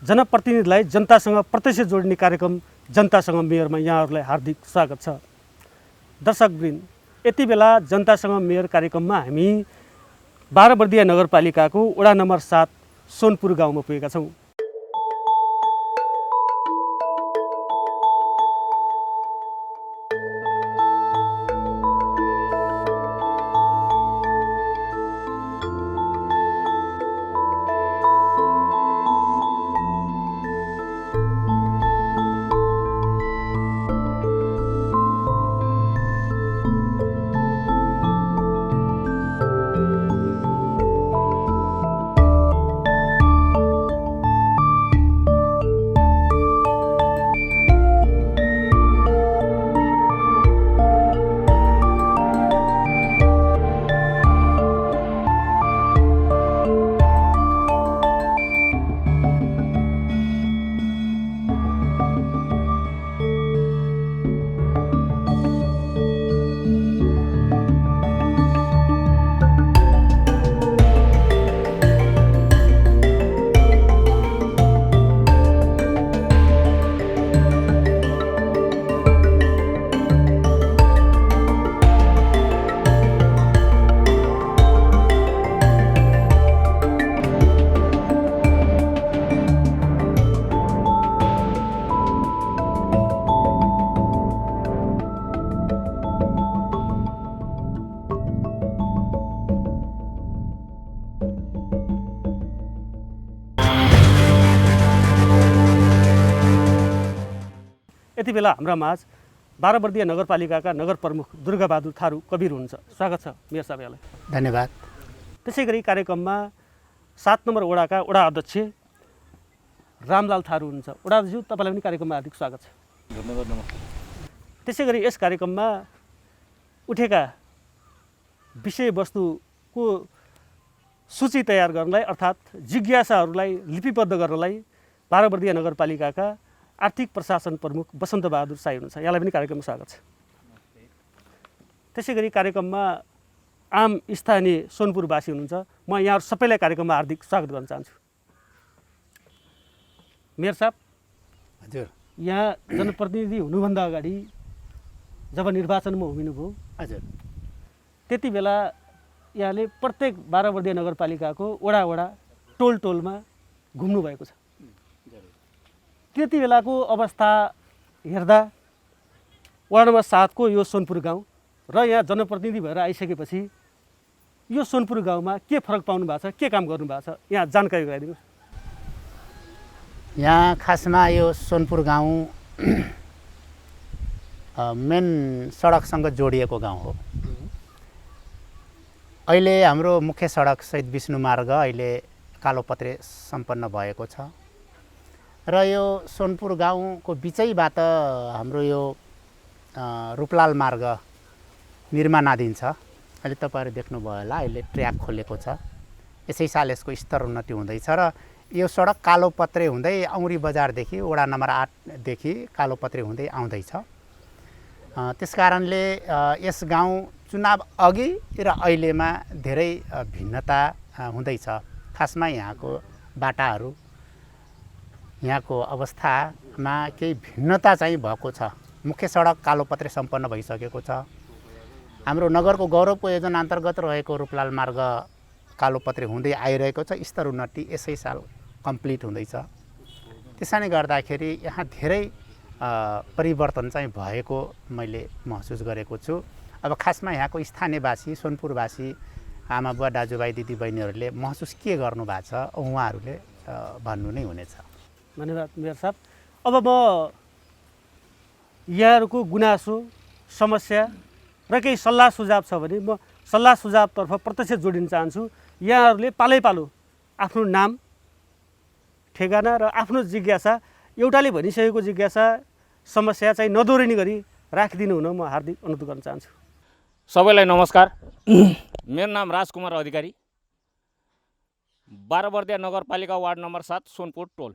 जनप्रतिनिधिलाई जनतासँग प्रत्यक्ष जोड्ने कार्यक्रम जनतासँग मेयरमा यहाँहरूलाई हार्दिक स्वागत छ। दर्शकवृन्द, यति बेला जनतासँग मेयर कार्यक्रममा हामी बाराबर्दिया नगरपालिकाको वडा नम्बर 7 सोनपुर गाउँमा पुगेका छौँ। यति बेला हाम्रा माझ बाराबर्दिया नगरपालिकाका नगर प्रमुख दुर्गाबहादुर थारू कवीर हुनुहुन्छ। स्वागत छ मेयर साहब यहाँलाई। धन्यवाद। त्यसै गरी कार्यक्रममा 7 नम्बर वडाका वडा अध्यक्ष रामलाल थारू हुनुहुन्छ। वडाज्यू, तपाईँलाई पनि कार्यक्रममा हार्दिक स्वागत छ। धन्यवाद। नमस्ते। त्यसै गरी यस कार्यक्रममा उठेका विषयवस्तुको सूची तयार गर्नलाई अर्थात् जिज्ञासाहरूलाई लिपिबद्ध गर्नलाई बाराबर्दिया नगरपालिकाका आर्थिक प्रशासन प्रमुख बसन्त बहादुर साई हुनुहुन्छ। यहाँलाई पनि कार्यक्रममा स्वागत छ। त्यसै गरी कार्यक्रममा आम स्थानीय सोनपुरवासी हुनुहुन्छ। म यहाँहरू सबैलाई कार्यक्रममा हार्दिक स्वागत गर्न चाहन्छु। मेयर साहब, हजुर, यहाँ जनप्रतिनिधि हुनुभन्दा अगाडि जब निर्वाचनमा उभिनुभयो, हजुर, त्यति बेला यहाँले प्रत्येक बाराबर्दिया नगरपालिकाको वडा टोलमा घुम्नुभएको छ। त्यति बेलाको अवस्था हेर्दा वार्ड नम्बर 7 को यो सोनपुर गाउँ र यहाँ जनप्रतिनिधि भएर आइसकेपछि यो सोनपुर गाउँमा के फरक पाउनु भएको छ, के काम गर्नु भएको छ, यहाँ जानकारी गराइदिनुहोस्। यहाँ खासमा यो सोनपुर गाउँ मेन सडकसँग जोडिएको गाउँ हो। अहिले हाम्रो मुख्य सडक शहीद विष्णु मार्ग अहिले कालोपत्रे सम्पन्न भएको छ र यो सोनपुर गाउँको बिचैबाट हाम्रो यो रूपलाल मार्ग निर्माणाधीन छ। अहिले तपाईँहरू देख्नुभयो होला, अहिले ट्र्याक खोलेको छ। यसै साल यसको स्तर उन्नति हुँदैछ र यो सडक कालोपत्रे हुँदै औँरी बजारदेखि वडा नम्बर 8 देखि कालोपत्रे हुँदै आउँदैछ। त्यसकारणले यस गाउँ चुनाव अघि र अहिलेमा धेरै भिन्नता हुँदैछ। खासमा यहाँको बाटाहरू, यहाँको अवस्थामा केही भिन्नता चाहिँ भएको छ। मुख्य सडक कालोपत्रे सम्पन्न भइसकेको छ। हाम्रो नगरको गौरवको योजना अन्तर्गत रहेको रूपलाल मार्ग कालोपत्रे हुँदै आइरहेको छ। स्तर उन्नति यसै साल कम्प्लिट हुँदैछ। त्यसैले गर्दाखेरि यहाँ धेरै परिवर्तन चाहिँ भएको मैले महसुस गरेको छु। अब खासमा यहाँको स्थानीयवासी, सोनपुरवासी आमा बुवा, दाजुभाइ, दिदीबहिनीहरूले महसुस के गर्नु भएको छ उहाँहरूले भन्नु नै हुनेछ। धन्यवाद मेयर साहब। अब म यहाँहरूको गुनासो, समस्या र केही सल्लाह सुझाव छ भने म सल्लाह सुझावतर्फ प्रत्यक्ष जोडिन चाहन्छु। यहाँहरूले पालैपालो आफ्नो नाम, ठेगाना र आफ्नो जिज्ञासा, एउटाले भनिसकेको जिज्ञासा, समस्या चाहिँ नदोहोरिने गरी राखिदिनु हुन म हार्दिक अनुरोध गर्न चाहन्छु। सबैलाई नमस्कार। मेरो नाम राजकुमार अधिकारी, बाराबर्दिया नगरपालिका वार्ड नम्बर 7 सोनपुर टोल।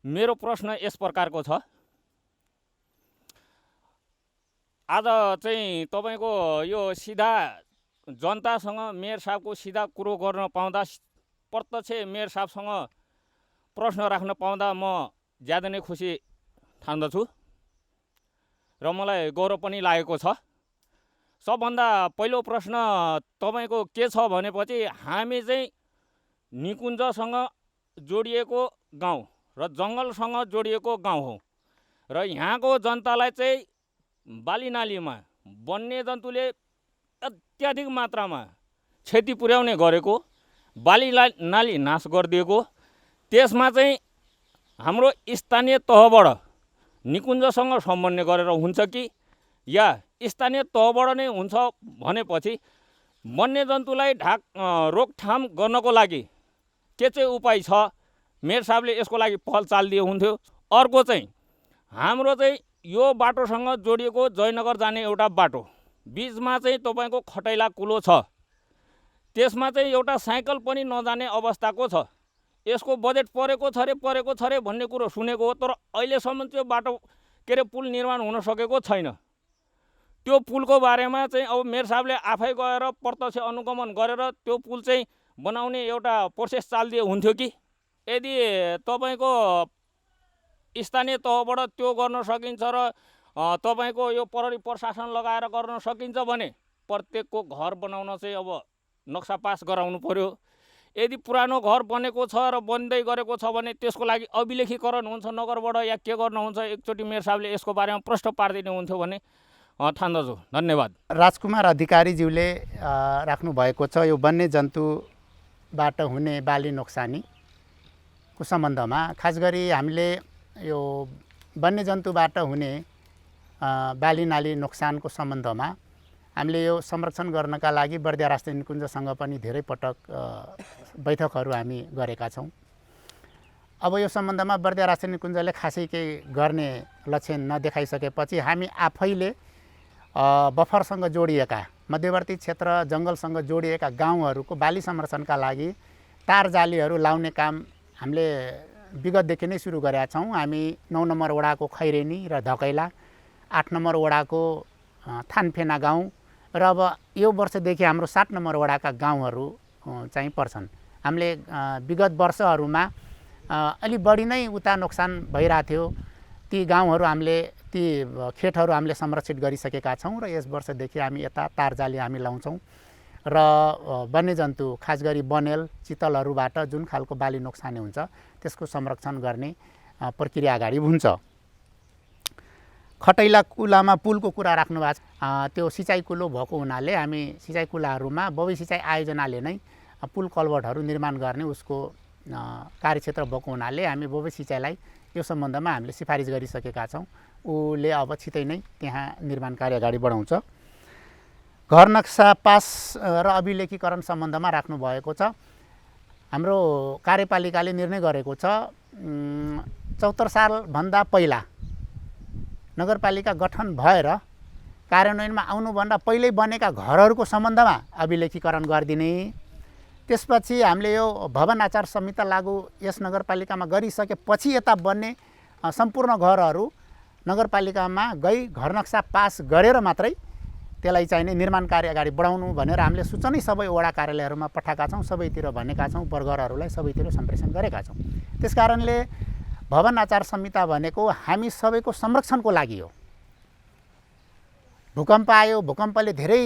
मेरो प्रश्न यस प्रकारको छ। आज चाहिँ तपाईको यो सिधा जनतासँग मेयर साहबको सिधा कुरो गर्न पाउँदा प्रत्यक्ष मेयर साहबसँग प्रश्न राख्न पाउँदा म ज्यादा नै खुसी ठान्दछु र मलाई गौरव पनि लागेको छ। सबभन्दा पहिलो प्रश्न तपाईँको के छ भनेपछि हामी चाहिँ निकुञ्जसँग जोडिएको गाउँ र जङ्गलसँग जोडिएको गाउँ हो र यहाँको जनतालाई चाहिँ बालीनालीमा वन्यजन्तुले अत्याधिक मात्रामा क्षति पुर्याउने गरेको, बालीनाली नाश गरिदिएको, त्यसमा चाहिँ हाम्रो स्थानीय तहबाट निकुञ्जसँग समन्वय गरेर हुन्छ कि या स्थानीय तहबाट नै हुन्छ भनेपछि वन्यजन्तुलाई रोकथाम गर्नको लागि के चाहिँ उपाय छ, मेयर साहबले यसको लागि पहल चालिदिए हुन्थ्यो। अर्को चाहिँ हाम्रो चाहिँ यो बाटोसँग जोडिएको जयनगर जाने एउटा बाटो, बिचमा चाहिँ तपाईँको खटैला कुलो छ, त्यसमा चाहिँ एउटा साइकल पनि नजाने अवस्थाको छ। यसको बजेट परेको छ रे भन्ने कुरो सुनेको हो, तर अहिलेसम्म त्यो बाटो के अरे पुल निर्माण हुन सकेको छैन। त्यो पुलको बारेमा चाहिँ अब मेयर साहबले आफै गएर प्रत्यक्ष अनुगमन गरेर त्यो पुल चाहिँ बनाउने एउटा प्रोसेस चालिदिए हुन्थ्यो कि। यदि तपाईँको स्थानीय तहबाट त्यो गर्न सकिन्छ र तपाईँको यो प्रहरी प्रशासन लगाएर गर्न सकिन्छ भने प्रत्येकको घर बनाउन चाहिँ अब नक्सा पास गराउनु पर्यो। यदि पुरानो घर बनेको छ र बन्दै गरेको छ भने त्यसको लागि अभिलेखीकरण हुन्छ नगरबाट या के गर्नुहुन्छ, एकचोटि मेयर साहबले यसको बारेमा प्रश्न पारिदिनु हुन्थ्यो भने ठान्दछु। धन्यवाद। राजकुमार अधिकारीज्यूले राख्नुभएको छ यो वन्यजन्तुबाट हुने बाली नोक्सानीको सम्बन्धमा। खास गरी हामीले यो वन्यजन्तुबाट हुने बालीनाली नोक्सानको सम्बन्धमा हामीले यो संरक्षण गर्नका लागि बर्दिया राष्ट्रिय निकुञ्जसँग पनि धेरै पटक बैठकहरू हामी गरेका छौँ। अब यो सम्बन्धमा बर्दिया राष्ट्रिय निकुञ्जले खासै केही गर्ने लक्षण नदेखाइसकेपछि हामी आफैले बफरसँग जोडिएका मध्यवर्ती क्षेत्र जङ्गलसँग जोडिएका गाउँहरूको बाली संरक्षणका लागि तार जालीहरू लाउने काम हामीले विगतदेखि नै सुरु गरेका छौँ। हामी 9 नम्बर वडाको खैरेनी र धकैला, 8 नम्बर वडाको थानफेना गाउँ र अब यो वर्षदेखि हाम्रो 7 नम्बर वडाका गाउँहरू चाहिँ पर्छन्। हामीले विगत वर्षहरूमा अलि बढी नै उता नोक्सान भइरहेको थियो, ती गाउँहरू हामीले ती खेतहरू हामीले संरक्षित गरिसकेका छौँ र यस वर्षदेखि हामी यता तारजाली हामी लाउँछौँ र वन्यजन्तु खास गरी बनेल चितलहरूबाट जुन खालको बाली नोक्सानी हुन्छ त्यसको संरक्षण गर्ने प्रक्रिया अगाडि हुन्छ। खटैला कुलामा पुलको कुरा राख्नु भएको छ, त्यो सिँचाइ कुलो भएको हुनाले हामी सिँचाइ कुलाहरूमा बबी सिँचाइ आयोजनाले नै पुल कल्भर्टहरू निर्माण गर्ने उसको कार्यक्षेत्र भएको हुनाले हामी बबी सिँचाइलाई यो सम्बन्धमा हामीले सिफारिस गरिसकेका छौँ। उसले अब छिटै नै त्यहाँ निर्माण कार्य अगाडि बढाउँछ। घर नक्सा पास र अभिलेखीकरण सम्बन्धमा राख्नुभएको छ। हाम्रो कार्यपालिकाले निर्णय गरेको छ 74 सालभन्दा पहिला नगरपालिका गठन भएर कार्यान्वयनमा आउनुभन्दा पहिल्यै बनेका घरहरूको सम्बन्धमा अभिलेखीकरण गरिदिने। त्यसपछि हामीले यो भवन आचार संहिता लागू यस नगरपालिकामा गरिसकेपछि यता बन्ने सम्पूर्ण घरहरू नगरपालिकामा गई घर नक्सा पास गरेर मात्रै त्यसलाई चाहिने निर्माण कार्य अगाडि बढाउनु भनेर हामीले सूचनै सबै वडा कार्यालयहरूमा पठाएका छौँ, सबैतिर भनेका छौँ, वर्गरहरूलाई सबैतिर सम्प्रेषण गरेका छौँ। त्यसकारणले भवन आचार संहिता भनेको हामी सबैको संरक्षणको लागि हो। भूकम्प आयो, भूकम्पले धेरै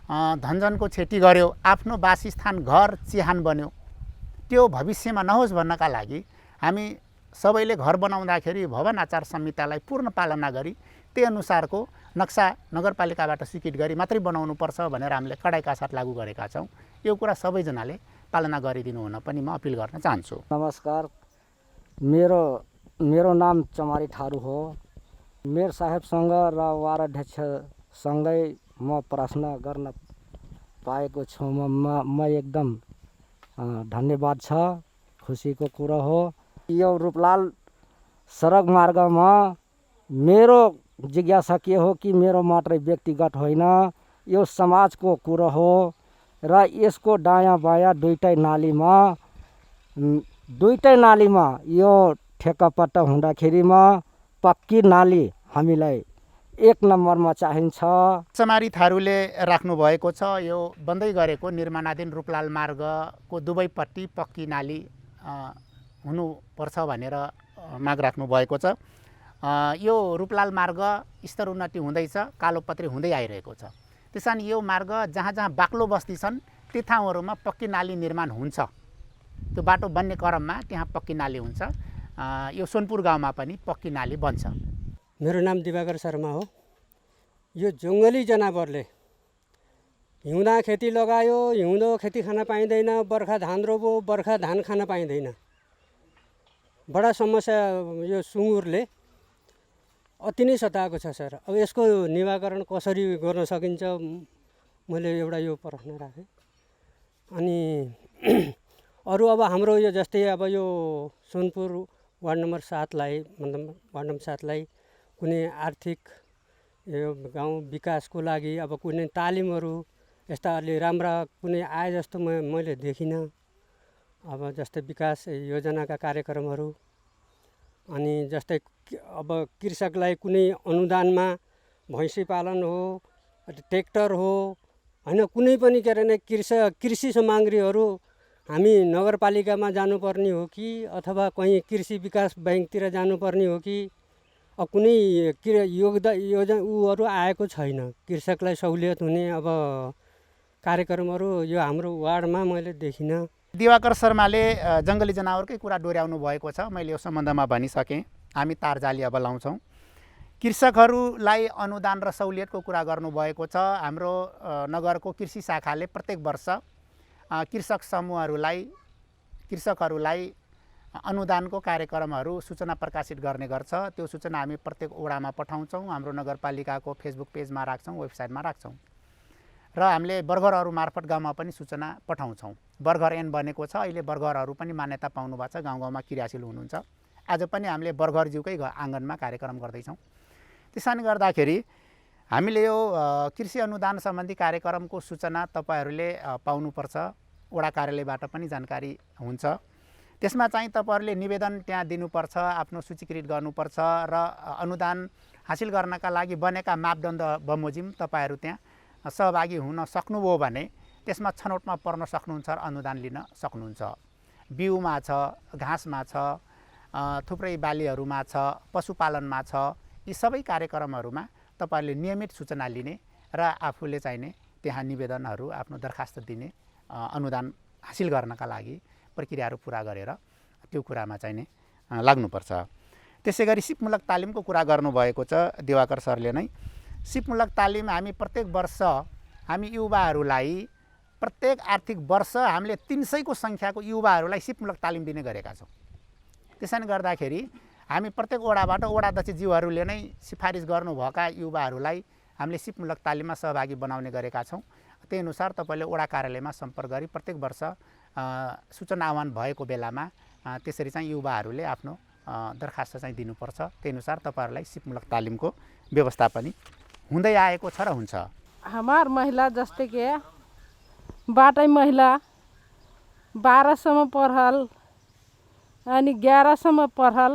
धनजनको क्षति गर्यो, आफ्नो वासस्थान घर चिहान बन्यो, त्यो भविष्यमा नहोस् भन्नका लागि हामी सबैले घर बनाउँदाखेरि भवन आचार संहितालाई पूर्ण पालना गरी त्यही अनुसारको नक्सा नगरपालिकाबाट स्वीकृत गरी मात्रै बनाउनुपर्छ भनेर हामीले कडाइका साथ लागू गरेका छौँ। यो कुरा सबैजनाले पालना गरिदिनु हुन पनि म अपिल गर्न चाहन्छु। नमस्कार, मेरो नाम चमारी थारू हो। मेयर साहेबसँग र वार्ड अध्यक्षसँगै म प्रश्न गर्न पाएको छु। म एकदम धन्यवाद छ, खुसीको कुरा हो। यो रूपलाल सडक मार्गमा मेरो जिज्ञासा के हो कि मेरो मात्रै व्यक्तिगत होइन, यो समाजको कुरो हो र यसको दायाँ बायाँ दुईटै नालीमा यो ठेक्कापट्टा हुँदाखेरिमा पक्की नाली हामीलाई 1 नम्बरमा चाहिन्छ। चमारी थारूले राख्नुभएको छ यो बन्दै गरेको निर्माणाधीन रूपलाल मार्गको दुवैपट्टि पक्की नाली हुनुपर्छ भनेर माग राख्नु भएको छ। यो रूपलाल मार्ग स्तर उन्नति हुँदैछ, कालोपत्री हुँदै आइरहेको छ। त्यस कारण यो मार्ग जहाँ जहाँ बाक्लो बस्ती छन् ती ठाउँहरूमा पक्की नाली निर्माण हुन्छ। त्यो बाटो बन्ने क्रममा त्यहाँ पक्की नाली हुन्छ। यो सोनपुर गाउँमा पनि पक्की नाली बन्छ। मेरो नाम दिवाकर शर्मा हो। यो जङ्गली जनावरले हिउँदा खेती लगायो, हिउँदो खेती खान पाइँदैन, बर्खा धान रोप्यो, बर्खा धान खान पाइँदैन। बडा समस्या यो सुँगुरले अति नै सताएको छ सर। अब यसको निवारण कसरी गर्न सकिन्छ मैले एउटा यो प्रश्न राखेँ। अनि अरू अब हाम्रो यो जस्तै अब यो सोनपुर वार्ड नम्बर 7लाई मतलब वार्ड नम्बर 7लाई कुनै आर्थिक यो गाउँ विकासको लागि अब कुनै तालिमहरू यस्ता अलि राम्रा कुनै आए जस्तो मैले देखिनँ। अब जस्तै विकास योजनाका कार्यक्रमहरू, अनि जस्तै अब कृषकलाई कुनै अनुदानमा भैँसी पालन हो, ट्र्याक्टर हो, होइन कुनै पनि के अरे कृषि सामग्रीहरू हामी नगरपालिकामा जानुपर्ने हो कि अथवा कहीँ कृषि विकास ब्याङ्कतिर जानुपर्ने हो कि कुनै योजना उहरू आएको छैन। कृषकलाई सहुलियत हुने अब कार्यक्रमहरू यो हाम्रो वार्डमा मैले देखिनँ। दिवाकर शर्माले जङ्गली जनावरकै कुरा डोर्याउनु भएको छ। मैले यो सम्बन्धमा भनिसकेँ। हामी तारजाली अब लाउँछौँ। कृषकहरूलाई अनुदान र सहुलियतको कुरा गर्नुभएको छ। हाम्रो नगरको कृषि शाखाले प्रत्येक वर्ष कृषक समूहहरूलाई अनुदानको कार्यक्रमहरू सूचना प्रकाशित गर्ने गर्छ। त्यो सूचना हामी प्रत्येक वडामा पठाउँछौँ, हाम्रो नगरपालिकाको फेसबुक पेजमा राख्छौँ, वेबसाइटमा राख्छौँ र हामीले बर्गरहरू मार्फत गाउँमा पनि सूचना पठाउँछौँ। बर्गर एन बनेको छ, अहिले बर्गरहरू पनि मान्यता पाउनु भएको छ, गाउँ गाउँमा क्रियाशील हुनुहुन्छ। आज पनि हामीले बर्गरज्यूकै आँगनमा कार्यक्रम गर्दैछौँ। त्यसैले गर्दाखेरि हामीले यो कृषि अनुदान सम्बन्धी कार्यक्रमको सूचना तपाईँहरूले पाउनुपर्छ। वडा कार्यालयबाट पनि जानकारी हुन्छ। त्यसमा चाहिँ तपाईँहरूले निवेदन त्यहाँ दिनुपर्छ, आफ्नो सूचीकृत गर्नुपर्छ र अनुदान हासिल गर्नका लागि बनेका मापदण्ड बमोजिम तपाईँहरू त्यहाँ सहभागी हुन सक्नुभयो भने त्यसमा छनौटमा पर्न सक्नुहुन्छ र अनुदान लिन सक्नुहुन्छ। बिउमा छ, घाँसमा छ, थुप्रै बालीहरूमा छ, पशुपालनमा छ। यी सबै कार्यक्रमहरूमा तपाईँहरूले नियमित सूचना लिने र आफूले चाहिने त्यहाँ निवेदनहरू आफ्नो दरखास्त दिने, अनुदान हासिल गर्नका लागि प्रक्रियाहरू पुरा गरेर त्यो कुरामा चाहिने लाग्नुपर्छ। त्यसै गरी सिपमूलक तालिमको कुरा गर्नुभएको छ दिवाकर सरले नै। सिपमूलक तालिम हामी प्रत्येक वर्ष हामी युवाहरूलाई प्रत्येक आर्थिक वर्ष हामीले 300को सङ्ख्याको युवाहरूलाई सिपमूलक तालिम दिने गरेका छौँ। त्यसैले गर्दाखेरि हामी प्रत्येक वडाबाट वडा अध्यक्षज्यूहरूले नै सिफारिस गर्नुभएका युवाहरूलाई हामीले सिपमूलक तालिममा सहभागी बनाउने गरेका छौँ। त्यही अनुसार तपाईँले वडा कार्यालयमा सम्पर्क गरी प्रत्येक वर्ष सूचना आह्वान भएको बेलामा त्यसरी चाहिँ युवाहरूले आफ्नो दरखास्त चाहिँ दिनुपर्छ। त्यही अनुसार तपाईँहरूलाई सिपमूलक तालिमको व्यवस्था पनि हुँदै आएको छ र हुन्छ। हमार महिला जस्तै कि बाटै महिला 12सम्म पढल अनि 11सम्म पढल,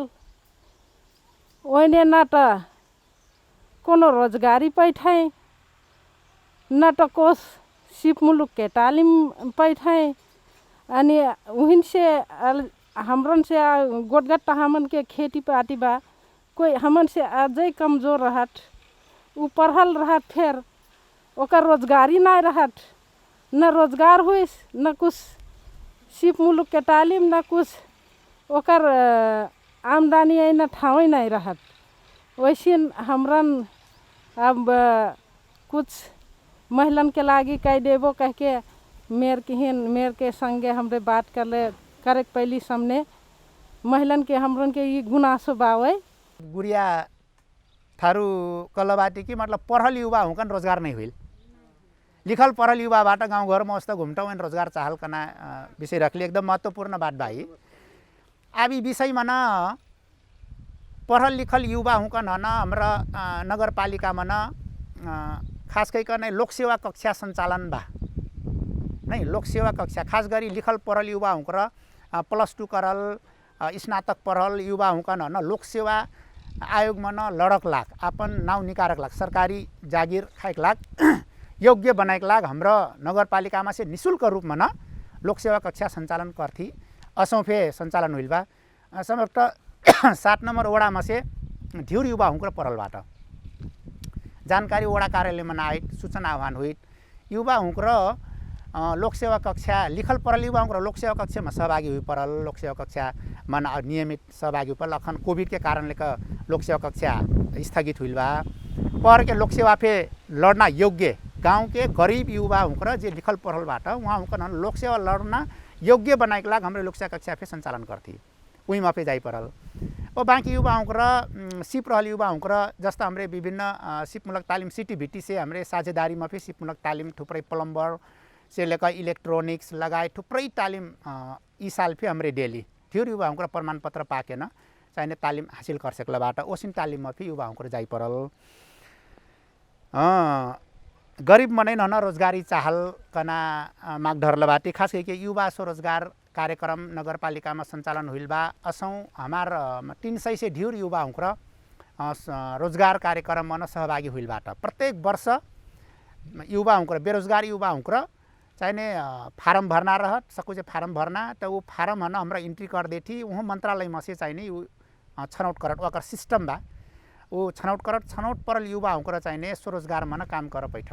ओइने न त कोनो रोजगारी पैठाएँ न त कोस सिपमुलुक के तालिम पैठाएँ। अनि उहिन से हमरन से गोटगट्टा हमन के खेती पाती बा, कोई हमन से अजय कमजोर रहत, उ पढ़ल रहत फिर ओकर रोजगारी ना रहत, न रोजगार हुइस न कुछ सिप मुलुक के तालीम न कुछ ओकर आमदनी न ठाउँ नहीं रहत। वैसे हमरन अब कुछ महिलन के लागी कह देबो कह के मेयर के संगे हमरे बात करे पहली सामने महिलन के हमरन के ये गुनासो बावे। गुड़िया थारू कलबाटी की मतलब पढ़ल युवा हुकन रोजगार नहीं हुई, लिखल पढ़ल युवाबाट गाउँघर मस्त घुम्टाउँ अनि रोजगार चाहल कना विषय रखली एकदम महत्त्वपूर्ण बात भाई। अब यी विषयमा न पढ़ल लिखल युवा हुकन न हाम्रा नगरपालिकामा न खास गरिकन लोकसेवा कक्षा सञ्चालन बा नहीं, लोकसेवा कक्षा खास गरी लिखल पढ़ल युवा हुँक र +2 करल स्नातक पढ़ल युवा हुकन न लोकसेवा आयोगमा न लड़क लाग, अपन नाउँ निकारक लाग, सरकारी जागिर खाइक लाग, योग्य बनाइक लाग हाम्रो नगरपालिकामा से निःशुल्क रूपमा न लोकसेवा कक्षा सञ्चालन गर्थी। असौफे सञ्चालन हुइल बा। संयुक्त 7 नम्बर वडामा से ढ्युर युवा हुँक्र परलबाट जानकारी वडा कार्यालयमा नाइट सूचना आह्वान हुई युवा हुँक्र लोकसेवा कक्षा लिखल परल युवा हुँक्र लोकसेवा कक्षामा सहभागी हुई परल लोकसेवा कक्षामा नियमित सहभागी परल अखन कोभिड के कारणले लोकसेवा कक्षा स्थगित हुई बा पर के लोकसेवा पे लड़ना योग्य गांव के गरीब युवा हुँक्र जे लिखल पढ़लबाट वहाँ हुँक्र लोकसेवा लड़ना योग्य बनाए के लाग हमरे लोकसेवा कक्षा पे संचालन करती उही माफे जाई परल और बाँकी युवा हुँक्र सिप रहल युवा हुँक्र जस्ता हमरे विभिन्न सिपमूलक तालिम सिटीभिटी से हमरे साझेदारी माफे सिपमूलक तालिम थुप्रै प्लम्बर से लेकर इलेक्ट्रोनिक्स लगाए थुप्रै तालिम ई साल फे हमरे डेली थियो युवा हुँक्र प्रमाण पत्र पाकेन चाहिने तालिम हासिल कर सकलाबाट ओसिन तालिम माफे युवा हुँक्र जाई परल गरीब मनै न रोजगारी चाहल कना मागधरलबाटी खास करके युवा स्वरोजगार कार्यक्रम नगरपालिका में संचालन हुई बा असौं हमार 300 से ढ्युर युवा हुँक्र रोजगार कार्यक्रम में सहभागी हुई बाट प्रत्येक वर्ष युवा हुँक्र बेरोजगार युवा हुँक्र चाहिए फारम भरना रहत सकुचे फारम भरना तो वो फारम है हमरा एंट्री कर देती वहाँ मंत्रालय में से चाहिए छनौट करत ओकर सिस्टम बा वो छनौट करत छनौट परल युवा हुँक्र चाहिए स्वरोजगार में काम कर बैठ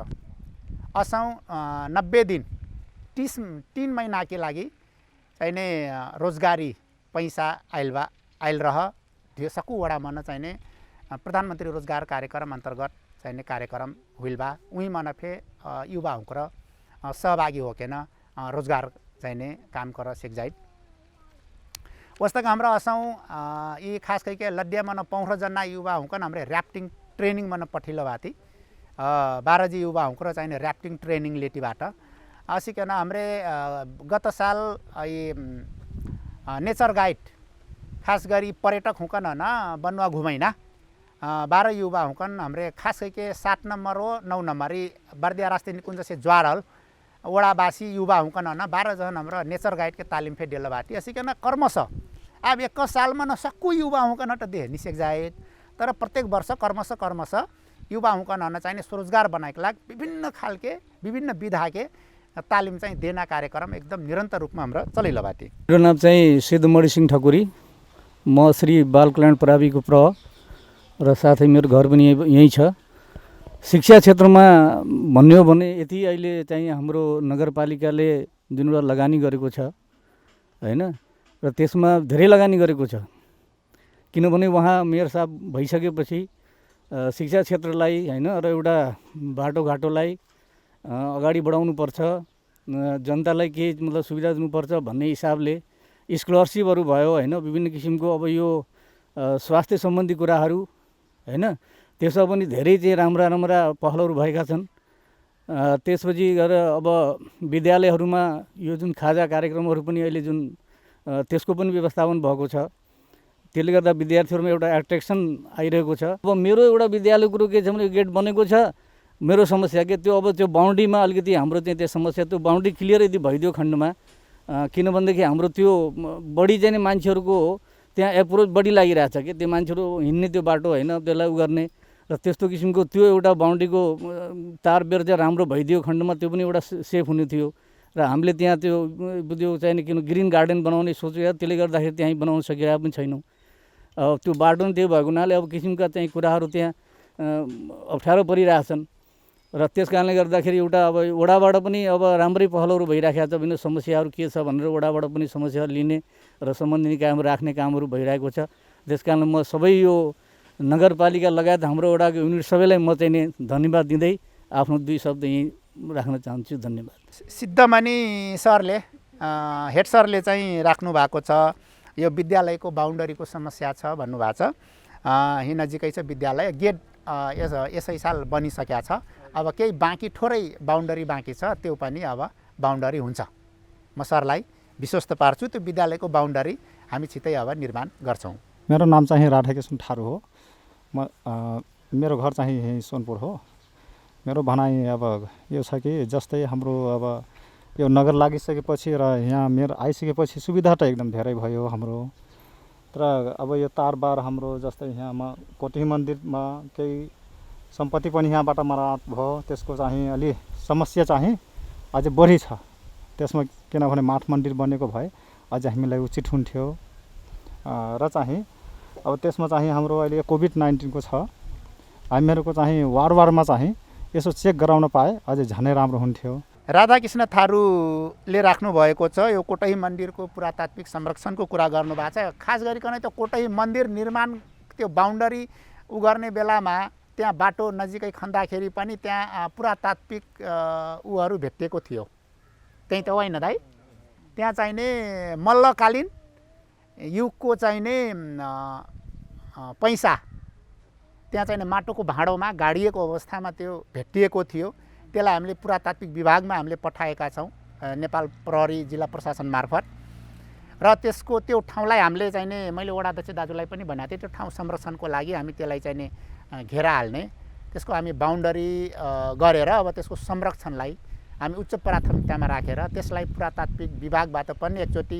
असौं 90 दिन 3 महीना के लागि चाहिए रोजगारी पैसा आइल रह त्यो सकु वडा मन चाहिए प्रधानमंत्री रोजगार कार्यक्रम अंतर्गत चाहिए कार्यक्रम हुई बा उही मन फे युवा हुँक्र सहभागी होके न रोजगार चाहिए काम कर सेक जाए वस्तक हमरा असौं ये खास करके लड्डिया मन 15 जना युवा हुँकन हमरे र्याफ्टिंग ट्रेनिंग मन पठिलो बाती 12 जी युवा हुँक्र चाहिए र्याफ्टिंग ट्रेनिंग लेटीबाट असिकन हमरे गत साल ये नेचर गाइड खास गरी पर्यटक हुँकन न बनुवा घुमैना 12 युवा हुँकन हमरे खास करके 7 नंबर हो 9 नंबर बर्दिया राष्ट्रिय निकुंज से ज्वारल वडावासी युवा हुँकन न 12 जन हाम्रो नेचर गाइड के तालिम फे डेल बाटी असिकन कर्मश अब 1 साल में न सक्कु युवा हुँकन त दे निसेक जाए तर प्रत्येक वर्ष कर्मश युवा हुँकन न चाहिए स्वरोजगार बनाएके लाग विभिन्न खालके विभिन्न विधा के तालिम चाहिँ देना कार्यक्रम एकदम निरन्तर रूपमा हाम्रो चलिलो बाटी मेरो नाम चाहिँ सिद्धमणि सिंह ठकुरी म श्री बाल कल्याण प्राविको प्रह र साथै मेरो घर पनि यही छ शिक्षा क्षेत्रमा भन्ने हो भने यति अहिले चाहिँ हाम्रो नगरपालिकाले जुन एउटा लगानी गरेको छ हैन र त्यसमा धेरै लगानी गरेको छ किनभने उहाँ मेयर साहब भइसकेपछि शिक्षा क्षेत्रलाई हैन र एउटा बाटोघाटोलाई अगाडि बढाउनु पर्छ जनतालाई के मतलब सुविधा दिनुपर्छ भन्ने हिसाबले स्कलरसिपहरू भयो हैन विभिन्न किसिमको अब यो स्वास्थ्य सम्बन्धी कुराहरू हैन त्यसमा पनि धेरै चाहिँ राम्रा पहलहरू भएका छन् त्यसपछि गएर अब विद्यालयहरूमा यो जुन खाजा कार्यक्रमहरू पनि अहिले जुन त्यसको पनि व्यवस्थापन भएको छ त्यसले गर्दा विद्यार्थीहरूमा एउटा एट्र्याक्सन आइरहेको छ अब मेरो एउटा विद्यालय कुरो के छ भने गेट बनेको छ मेरो समस्या के त्यो अब त्यो बाउन्ड्रीमा अलिकति हाम्रो चाहिँ त्यो समस्या त्यो बाउन्ड्री क्लियर यदि भइदियो खण्डमा किनभनेदेखि हाम्रो त्यो बढी चाहिँ मान्छेहरूको त्यहाँ एप्रोच बढी लागिरहेछ कि त्यो मान्छेहरू हिँड्ने त्यो बाटो होइन त्यसलाई उ गर्ने र त्यस्तो किसिमको त्यो एउटा बाउन्ड्रीको तार बेर्जा राम्रो भइदियो खण्डमा त्यो पनि एउटा सेफ हुने थियो र हामीले त्यहाँ त्यो चाहिने किन ग्रिन गार्डन बनाउने सोचेको त्यसले गर्दाखेरि त्यहीँ बनाउन सकिरहेको पनि छैनौँ त्यो बाटो पनि त्यो भएको हुनाले अब किसिमका चाहिँ कुराहरू त्यहाँ अप्ठ्यारो परिरहेछन् र त्यस कारणले गर्दाखेरि एउटा अब वडाबाट पनि अब राम्रै पहलहरू भइराखेको छ विभिन्न समस्याहरू के छ भनेर वडाबाट पनि समस्या लिने र सम्बन्धित निकायमा राख्ने कामहरू भइरहेको छ त्यस कारण म सबै यो नगरपालिका लगायत हाम्रो वडाको युनिट सबैलाई म चाहिँ नि धन्यवाद दिँदै आफ्नो 2 शब्द यहीँ राख्न चाहन्छु धन्यवाद सिद्धमणि सरले हेड सरले चाहिँ राख्नु भएको छ यो विद्यालयको बाउन्डरीको समस्या छ भन्नुभएको छ यही नजिकै छ विद्यालय गेट यसै साल बनिसकेको छ अब केही बाँकी थोरै बाउन्डरी बाँकी छ त्यो पनि अब बाउन्डरी हुन्छ म सरलाई विश्वस्त पार्छु त्यो विद्यालयको बाउन्डरी हामी छिटै अब निर्माण गर्छौँ मेरो नाम चाहिँ राधाकृष्ण थारू हो म मेरो घर चाहिँ यही सोनपुर हो मेरो भनाइ अब यो छ कि जस्तै हाम्रो अब यो नगर लागिसकेपछि र यहाँ मेयर आइसकेपछि सुविधा त एकदम धेरै भयो हाम्रो तर अब यो तारबार हाम्रो जस्तै यहाँमा कोठी मन्दिरमा केही सम्पत्ति पनि यहाँबाट मरामत भयो त्यसको चाहिँ अलि समस्या चाहिँ अझै बढी छ त्यसमा किनभने मठ मन्दिर बनेको भए अझ हामीलाई उचित हुन्थ्यो र चाहिँ अब त्यसमा चाहिँ हाम्रो अहिले कोभिड-19 को छ। हामीहरूको चाहिँ वारमा चाहिँ यसो चेक गराउन पाए अझै झनै राम्रो हुन्थ्यो। राधाकृष्ण थारूले राख्नु भएको छ यो कोटही मन्दिरको पुरातात्विक संरक्षणको कुरा गर्नुभएको छ। खास गरिकन त्यो कोटही मन्दिर निर्माण त्यो बााउन्डरी उ गर्ने बेलामा त्यहाँ बाटो नजिकै खन्दाखेरि पनि त्यहाँ पुरातात्विक उहरू भेटिएको थियो। त्यही त होइन दाइ? त्यहाँ चाहिने मल्लकालीन युगको चाहिने पैसा त्यहाँ चाहिने माटोको भाँडोमा गाडिएको अवस्थामा त्यो भेटिएको थियो। त्यसलाई हामीले पुरातात्विक विभागमा हामीले पठाएका छौँ नेपाल प्रहरी जिल्ला प्रशासन मार्फत। र त्यसको त्यो ठाउँलाई हामीले चाहिने मैले वडाध्यक्ष दाजुलाई पनि भनेको थिएँ त्यो ठाउँ संरक्षणको लागि हामी त्यसलाई चाहिने घेरा हाल्ने, त्यसको हामी बााउन्डरी गरेर अब त्यसको संरक्षणलाई हामी उच्च प्राथमिकतामा राखेर त्यसलाई पुरातात्विक विभागबाट पनि एकचोटि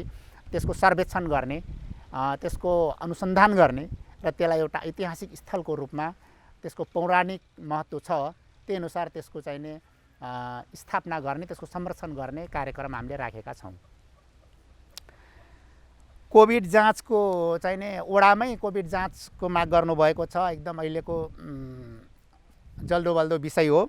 त्यसको सर्वेक्षण गर्ने, त्यसको अनुसन्धान गर्ने र त्यसलाई एउटा ऐतिहासिक स्थलको रूपमा त्यसको पौराणिक महत्त्व छ त्यही अनुसार त्यसको चाहिने स्थापना गर्ने, त्यसको संरक्षण गर्ने कार्यक्रम हामीले राखेका छौँ। कोभिड जाँचको चाहिने वडामै कोभिड जाँचको माग गर्नुभएको छ। एकदम अहिलेको जल्दोबल्दो विषय हो।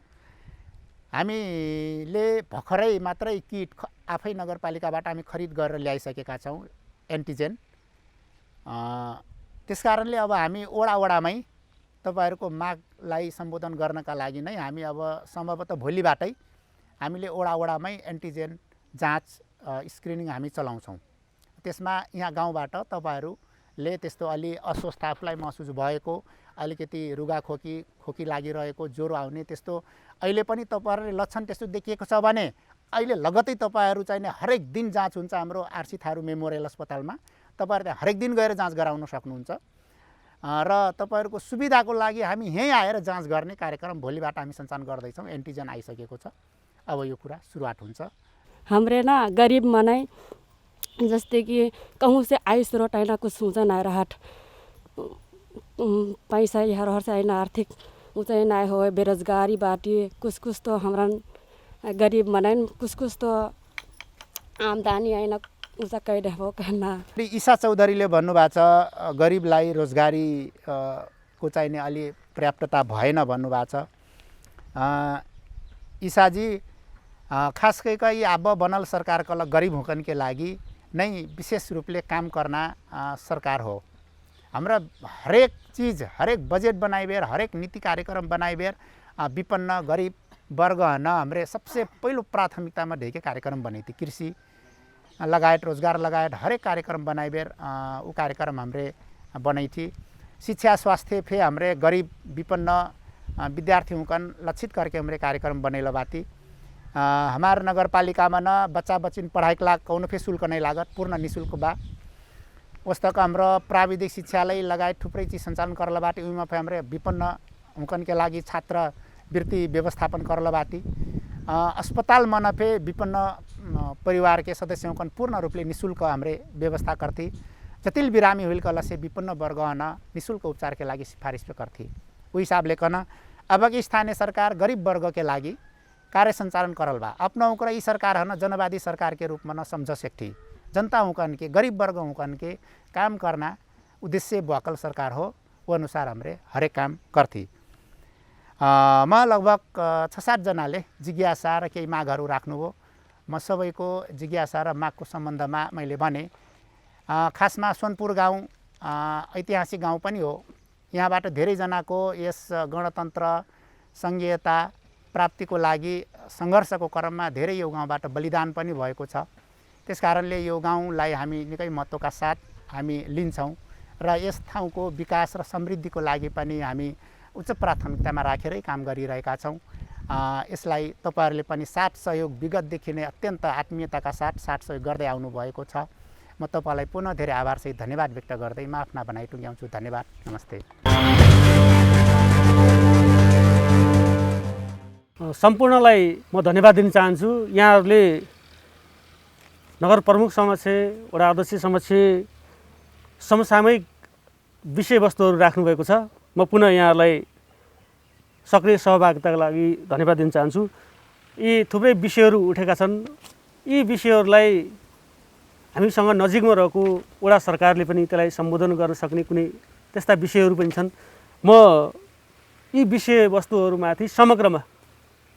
हामीले भर्खरै मात्रै किट आफै नगरपालिकाबाट हामी खरिद गरेर ल्याइसकेका छौँ एन्टिजेन। त्यसकारणले अब हामी वडामै तपाईहरुको मागलाई सम्बोधन गर्नका लागि नै हामी अब सम्भवतः भोलिबाटै हामीले वडामै एन्टिजेन जाँच स्क्रिनिङ हामी चलाउँछौँ। त्यसमा यहाँ गाउँबाट तपाईहरुले त्यस्तो अलि अस्वस्थ आफूलाई महसुस भएको, अलिकति रुगाखोकी लागिरहेको, ज्वरो आउने त्यस्तो अहिले पनि तपाईहरुले लक्षण त्यस्तो देखिएको छ भने अहिले लगतै तपाईहरु चाहिँ हरेक दिन जाँच हुन्छ हाम्रो आरसी थारू मेमोरियल अस्पतालमा। तपाईहरुले हरेक दिन गएर जाँच गराउन सक्नुहुन्छ र तपाईहरुको सुविधाको लागि हामी यहीँ आएर जाँच गर्ने कार्यक्रम भोलिबाट हामी सञ्चालन गर्दैछौँ। एन्टिजेन आइसकेको छ, अब यो कुरा सुरुवात हुन्छ। हमरे ना गरीब मनाई जस्तै कि कहूँ से आयुष रोट आइना कुछ ऊँचा ना रहट पैसा यहाँ हर से आइना आर्थिक ऊँचाई ना हो, बेरोजगारी बाटी कुछ तो हमरा गरीब मनाइन कुछ तो आमदानी आइना ऊँचा कही रहो कहना। ईसा चौधरीले भन्नुभएको छ गरिबलाई रोजगारी को चाहिने अलि पर्याप्तता भएन भन्नुभएको छ। ईसाजी खास करके अब बनल सरकार का गरीब हुकन के लागि नहीं विशेष रूपले काम करना सरकार हो। हमरा हरेक चीज हरेक बजेट बनाई बेर हरेक नीति कार्यक्रम बनाई बेर विपन्न गरीब वर्ग न हमरे सबसे पहिलो प्राथमिकता में ढेके कार्यक्रम बनी थी। कृषि लगायत रोजगार लगायत हरेक कार्यक्रम बनाई बेर वो कार्यक्रम हमरे बनाई थी। शिक्षा स्वास्थ्य फे हमरे गरीब विपन्न विद्यार्थी हुकन लक्षित करके हमरे कार्यक्रम बनेला बाती। हमार नगर पालिका में न बच्चा बच्चिन पढ़ाई के लाग कौन फे शुल्क नहीं लागत, पूर्ण निःशुल्क बा। उस तक हाम्रो प्राविधिक शिक्षालय लगायत थुप्रै चीज सञ्चालन करला बाटी। उइमा फे हमरे विपन्न हुकन के लागि छात्रवृत्ति व्यवस्थापन करला बाटी। अस्पताल मन फे विपन्न परिवार के सदस्य हुकन पूर्ण रूपले निःशुल्क हमरे व्यवस्था करती। जतिल बिरामी हुइल कला से विपन्न वर्ग न निःशुल्क उपचार के लागि सिफारिश पे करती। उस हिसाब ले कन अब की स्थानीय सरकार गरीब वर्ग के लागि कार्य संचालन करल बा। अपना उनका ई सरकार है न जनवादी सरकार के रूप में न समझ सकती। जनता हुकन के गरीब वर्ग हुकन के काम करना उद्देश्य भकल सरकार हो, वो अनुसार हमरे हरेक काम करती। म लगभग 6-7 जनाले जिज्ञासा र केही मागहरू राख्नुभयो। म सबैको जिज्ञासा र मागको सम्बन्धमा मैले भने खासमा सोनपुर गाउँ ऐतिहासिक गाउँ पनि हो। यहाँबाट धेरैजनाको यस गणतन्त्र संघीयता प्राप्तिको लागि सङ्घर्षको क्रममा धेरै यो गाउँबाट बलिदान पनि भएको छ। त्यसकारणले यो गाउँलाई हामी निकै महत्त्वका साथ हामी लिन्छौँ र यस ठाउँको विकास र समृद्धिको लागि पनि हामी उच्च प्राथमिकतामा राखेरै काम गरिरहेका छौँ। यसलाई तपाईहरुले पनि साथ सहयोग विगतदेखि नै अत्यन्त आत्मीयताका साथ सहयोग गर्दै आउनु भएको छ। म तपाईलाई पुनः धेरै आभारसहित धन्यवाद व्यक्त गर्दै म आफ्ना भनाइ टुङ्ग्याउँछु। धन्यवाद, नमस्ते। सम्पूर्णलाई म धन्यवाद दिन चाहन्छु। यहाँहरूले नगर प्रमुख समक्ष वडा अध्यक्ष समक्ष समसामयिक विषयवस्तुहरू राख्नुभएको छ। म पुनः यहाँहरूलाई सक्रिय सहभागिताका लागि धन्यवाद दिन चाहन्छु। यी थुप्रै विषयहरू उठेका छन्। यी विषयहरूलाई हामीसँग नजिकमा रहेको वडा सरकारले पनि त्यसलाई सम्बोधन गर्न सक्ने कुनै त्यस्ता विषयहरू पनि छन्। म यी विषयवस्तुहरूमाथि समग्रमा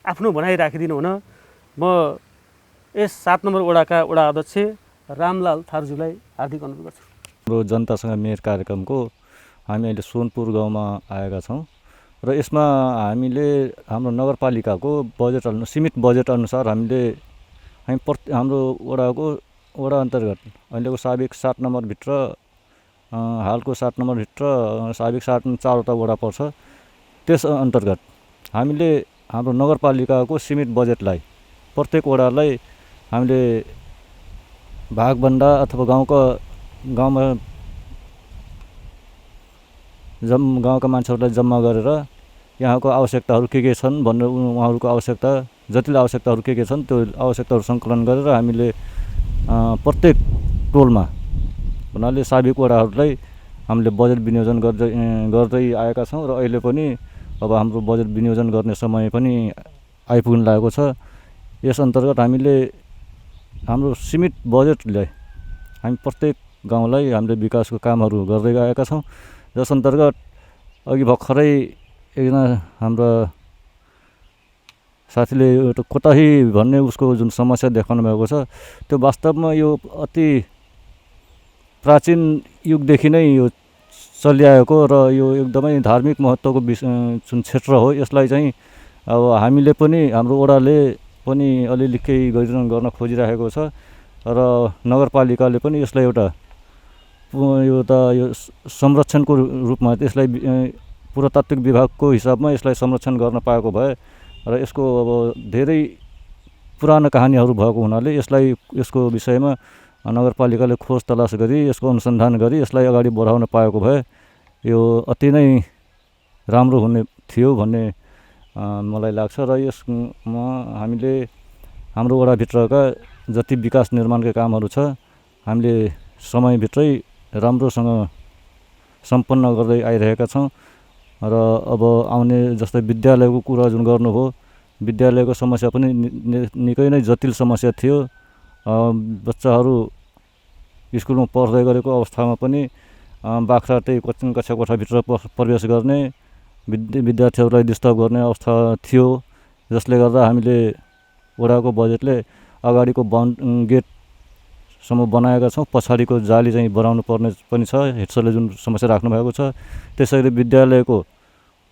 आफ्नो भनाइ राखिदिनु हुन म यस 7 नम्बर वडाका वडा अध्यक्ष रामलाल थारूज्यूलाई हार्दिक अनुरोध गर्छु। हाम्रो जनतासँग मेयर कार्यक्रमको हामी अहिले सोनपुर गाउँमा आएका छौँ र यसमा हामीले हाम्रो नगरपालिकाको बजेट सीमित बजेट अनुसार हाम्रो वडा अन्तर्गत अहिलेको साबिक 7 नम्बरभित्र हालको 7 नम्बरभित्र साबिक 4वटा वडा पर्छ। त्यस अन्तर्गत हामीले हाम्रो नगरपालिकाको सीमित बजेटलाई प्रत्येक वडालाई हामीले भागभन्डा अथवा गाउँमा गाउँका मान्छेहरूलाई जम्मा गरेर यहाँको आवश्यकताहरू के छन् भनेर उहाँहरूको आवश्यकता जतिले आवश्यकताहरू के छन् त्यो आवश्यकताहरू सङ्कलन गरेर हामीले प्रत्येक टोलमा भन्नाले साबिक वडाहरूलाई हामीले बजेट विनियोजन गर्दै आएका छौँ र अहिले पनि अब हाम्रो बजेट विनियोजन गर्ने समय पनि आइपुग्न लागेको छ। यस अन्तर्गत हामीले हाम्रो सीमित बजेटले हामी प्रत्येक गाउँलाई हामीले विकासको कामहरू गर्दै गएका छौँ। जस अन्तर्गत अघि भर्खरै एकजना हाम्रा साथीले एउटा कोताही भन्ने उसको जुन समस्या देखाउनु भएको छ त्यो वास्तवमा यो अति प्राचीन युगदेखि नै यो चलिआएको र यो एकदमै धार्मिक महत्त्वको जुन क्षेत्र हो यसलाई चाहिँ अब हामीले पनि हाम्रो वडाले पनि अलिअलि केही गर्न खोजिरहेको छ र नगरपालिकाले पनि यसलाई एउटा यो संरक्षणको रूपमा यसलाई पुरातात्विक विभागको हिसाबमा यसलाई संरक्षण गर्न पाएको भए र यसको अब धेरै पुरानो कहानीहरू भएको हुनाले यसको विषयमा नगरपालिकाले खोज तलास गरी यसको अनुसन्धान गरी यसलाई अगाडि बढाउन पाएको भए यो अति नै राम्रो हुने थियो भन्ने मलाई लाग्छ र यसमा हामीले हाम्रो वडाभित्रका जति विकास निर्माणका कामहरू छ हामीले समयभित्रै राम्रोसँग सम्पन्न गर्दै आइरहेका छौँ र अब आउने जस्तै विद्यालयको कुरा जुन गर्नुभयो विद्यालयको समस्या पनि निकै नै जटिल समस्या थियो। बच्चाहरू स्कुलमा पढ्दै गरेको अवस्थामा पनि बाख्रा त्यही कक्षा कोठाभित्र प्रवेश गर्ने विद्यार्थीहरूलाई डिस्टर्ब गर्ने अवस्था थियो जसले गर्दा हामीले वडाको बजेटले अगाडिको गेटसम्म बनाएका छौँ। पछाडिको जाली चाहिँ बनाउनु पर्ने पनि छ। हेड सरले जुन समस्या राख्नु भएको छ त्यसैले विद्यालयको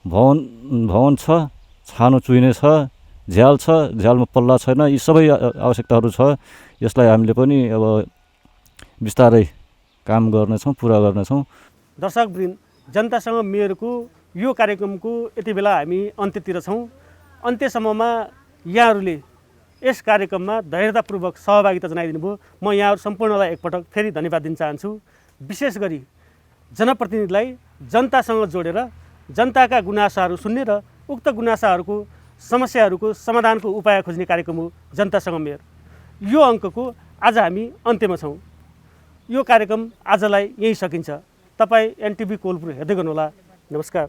भवन छ, छानो चुइने छ, झ्याल छ, झ्यालमा पल्ला छैन, यी सबै आवश्यकताहरू छ। यसलाई हामीले पनि अब बिस्तारै काम गर्नेछौँ, पुरा गर्नेछौँ। दर्शकवृन्द, जनतासँग मेयरको यो कार्यक्रमको यति बेला हामी अन्त्यतिर छौँ। अन्त्यसम्ममा यहाँहरूले यस कार्यक्रममा धैर्यतापूर्वक सहभागिता जनाइदिनु भयो। म यहाँहरू सम्पूर्णलाई एकपटक फेरि धन्यवाद दिन चाहन्छु। विशेष गरी जनप्रतिनिधिलाई जनतासँग जोडेर जनताका गुनासाहरू सुन्ने र उक्त गुनासाहरूको समस्याहरूको समाधानको उपाय खोज्ने कार्यक्रम हो जनतासँग मेयर। यो अङ्कको आज हामी अन्त्यमा छौँ। यो कार्यक्रम आजलाई यहीँ सकिन्छ। तपाईँ एनटिभी कोलपुर हेर्दै गर्नुहोला। नमस्कार।